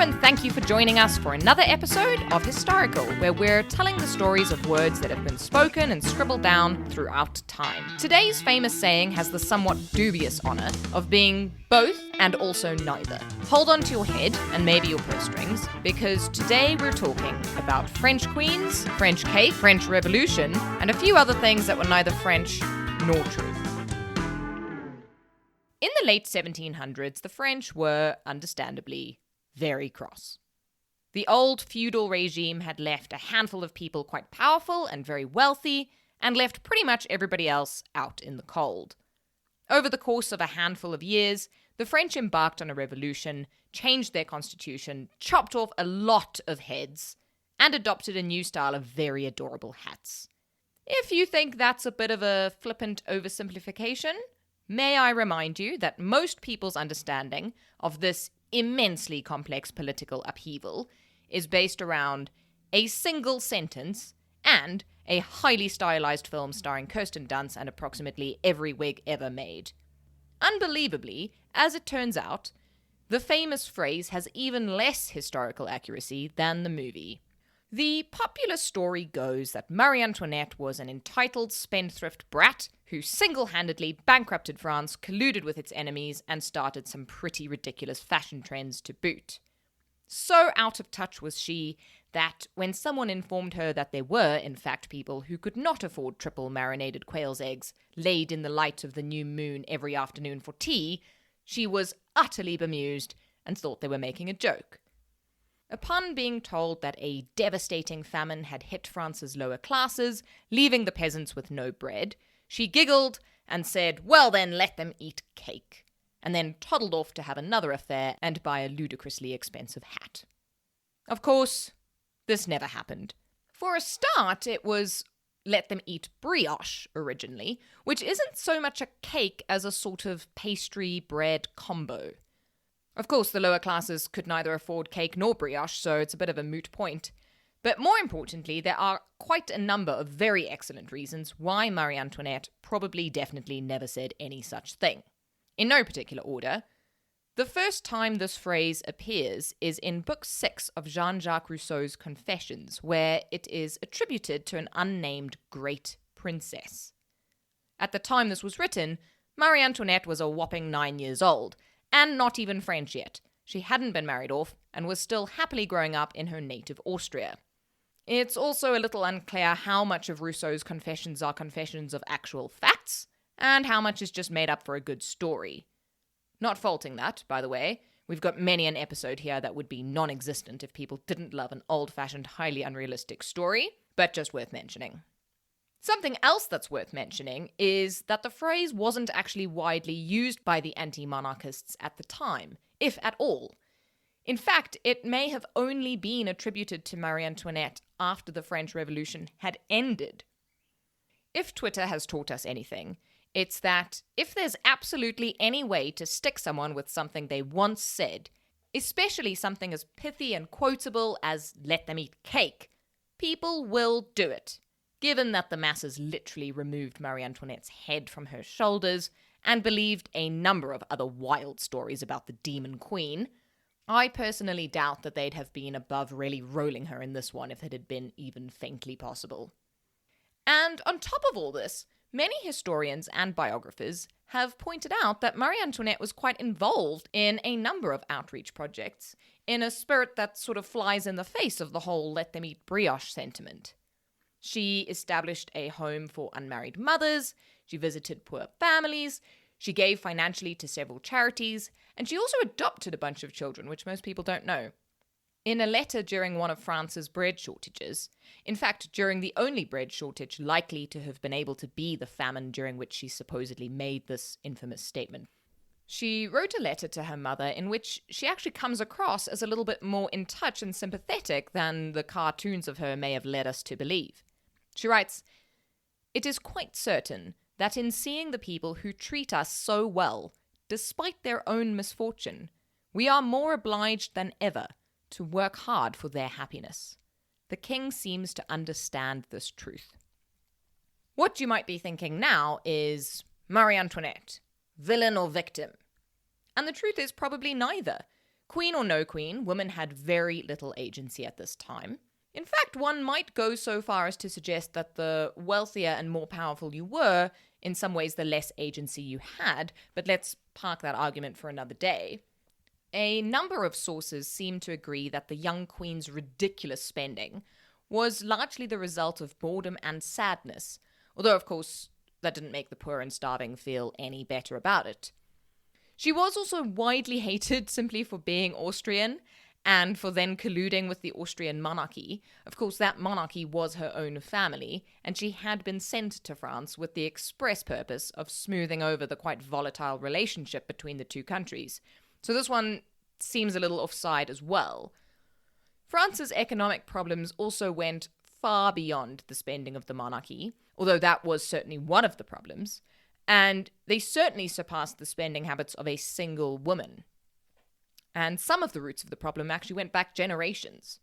and thank you for joining us for another episode of Historical, where we're telling the stories of words that have been spoken and scribbled down throughout time. Today's famous saying has the somewhat dubious honor of being both and also neither. Hold on to your head and maybe your purse strings, because today we're talking about French queens, French cake, French Revolution, and a few other things that were neither French nor true. In the late 1700s, the French were, understandably, very cross. The old feudal regime had left a handful of people quite powerful and very wealthy, and left pretty much everybody else out in the cold. Over the course of a handful of years, the French embarked on a revolution, changed their constitution, chopped off a lot of heads, and adopted a new style of very adorable hats. If you think that's a bit of a flippant oversimplification, may I remind you that most people's understanding of this immensely complex political upheaval is based around a single sentence and a highly stylized film starring Kirsten Dunst and approximately every wig ever made. Unbelievably, as it turns out, the famous phrase has even less historical accuracy than the movie. The popular story goes that Marie Antoinette was an entitled spendthrift brat who single-handedly bankrupted France, colluded with its enemies, and started some pretty ridiculous fashion trends to boot. So out of touch was she that when someone informed her that there were, in fact, people who could not afford triple marinated quail's eggs laid in the light of the new moon every afternoon for tea, she was utterly bemused and thought they were making a joke. Upon being told that a devastating famine had hit France's lower classes, leaving the peasants with no bread, she giggled and said, "Well then, let them eat cake," and then toddled off to have another affair and buy a ludicrously expensive hat. Of course, this never happened. For a start, it was let them eat brioche originally, which isn't so much a cake as a sort of pastry bread combo. Of course, the lower classes could neither afford cake nor brioche, so it's a bit of a moot point. But more importantly, there are quite a number of very excellent reasons why Marie Antoinette probably definitely never said any such thing. In no particular order, the first time this phrase appears is in Book 6 of Jean-Jacques Rousseau's Confessions, where it is attributed to an unnamed great princess. At the time this was written, Marie Antoinette was a whopping 9 years old, and not even French yet. She hadn't been married off and was still happily growing up in her native Austria. It's also a little unclear how much of Rousseau's confessions are confessions of actual facts, and how much is just made up for a good story. Not faulting that, by the way. We've got many an episode here that would be non-existent if people didn't love an old-fashioned, highly unrealistic story, but just worth mentioning. Something else that's worth mentioning is that the phrase wasn't actually widely used by the anti-monarchists at the time, if at all. In fact, it may have only been attributed to Marie Antoinette after the French Revolution had ended. If Twitter has taught us anything, it's that if there's absolutely any way to stick someone with something they once said, especially something as pithy and quotable as "let them eat cake," people will do it, given that the masses literally removed Marie Antoinette's head from her shoulders and believed a number of other wild stories about the demon queen. I personally doubt that they'd have been above really rolling her in this one if it had been even faintly possible. And on top of all this, many historians and biographers have pointed out that Marie Antoinette was quite involved in a number of outreach projects, in a spirit that sort of flies in the face of the whole let them eat brioche sentiment. She established a home for unmarried mothers, she visited poor families, she gave financially to several charities, and she also adopted a bunch of children, which most people don't know. In a letter during one of France's bread shortages, in fact, during the only bread shortage likely to have been able to be the famine during which she supposedly made this infamous statement, she wrote a letter to her mother in which she actually comes across as a little bit more in touch and sympathetic than the cartoons of her may have led us to believe. She writes, "It is quite certain that in seeing the people who treat us so well, despite their own misfortune, we are more obliged than ever to work hard for their happiness. The king seems to understand this truth." What you might be thinking now is, Marie Antoinette, villain or victim? And the truth is probably neither. Queen or no queen, women had very little agency at this time. In fact, one might go so far as to suggest that the wealthier and more powerful you were, in some ways the less agency you had, but let's park that argument for another day. A number of sources seem to agree that the young queen's ridiculous spending was largely the result of boredom and sadness, although of course that didn't make the poor and starving feel any better about it. She was also widely hated simply for being Austrian, and for then colluding with the Austrian monarchy. Of course, that monarchy was her own family, and she had been sent to France with the express purpose of smoothing over the quite volatile relationship between the two countries. So this one seems a little offside as well. France's economic problems also went far beyond the spending of the monarchy, although that was certainly one of the problems, and they certainly surpassed the spending habits of a single woman. And some of the roots of the problem actually went back generations.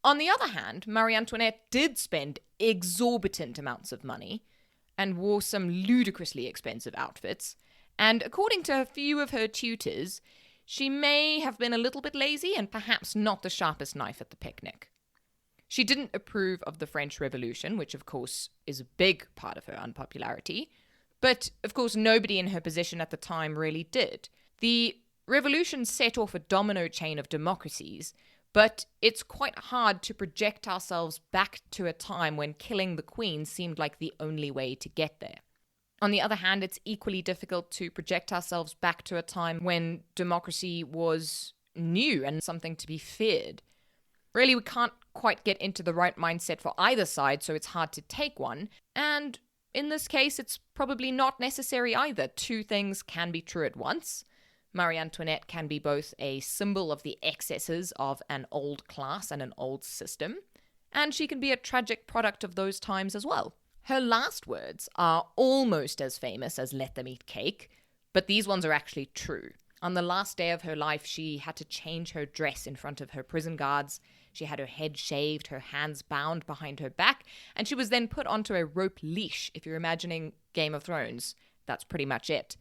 On the other hand, Marie Antoinette did spend exorbitant amounts of money and wore some ludicrously expensive outfits, and according to a few of her tutors, she may have been a little bit lazy and perhaps not the sharpest knife at the picnic. She didn't approve of the French Revolution, which of course is a big part of her unpopularity, but of course nobody in her position at the time really did. The revolution set off a domino chain of democracies, but it's quite hard to project ourselves back to a time when killing the queen seemed like the only way to get there. On the other hand, it's equally difficult to project ourselves back to a time when democracy was new and something to be feared. Really, we can't quite get into the right mindset for either side, so it's hard to take one. And in this case, it's probably not necessary either. Two things can be true at once. Marie Antoinette can be both a symbol of the excesses of an old class and an old system, and she can be a tragic product of those times as well. Her last words are almost as famous as "let them eat cake," but these ones are actually true. On the last day of her life, she had to change her dress in front of her prison guards. She had her head shaved, her hands bound behind her back, and she was then put onto a rope leash. If you're imagining Game of Thrones, that's pretty much it.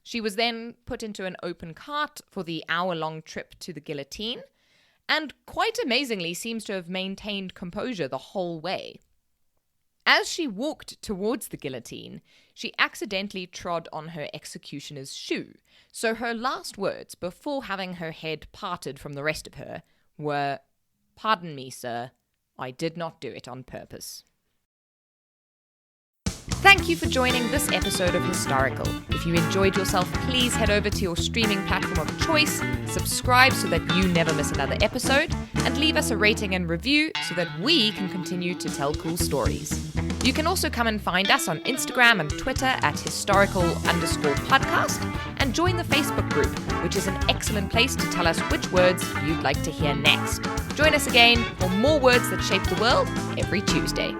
She was then put into an open cart for the hour-long trip to the guillotine, and quite amazingly seems to have maintained composure the whole way. As she walked towards the guillotine, she accidentally trod on her executioner's shoe, so her last words before having her head parted from the rest of her were, "Pardon me, sir, I did not do it on purpose." Thank you for joining this episode of Historical. If you enjoyed yourself, please head over to your streaming platform of choice, subscribe so that you never miss another episode, and leave us a rating and review so that we can continue to tell cool stories. You can also come and find us on Instagram and Twitter at historical_podcast, and join the Facebook group, which is an excellent place to tell us which words you'd like to hear next. Join us again for more words that shape the world every Tuesday.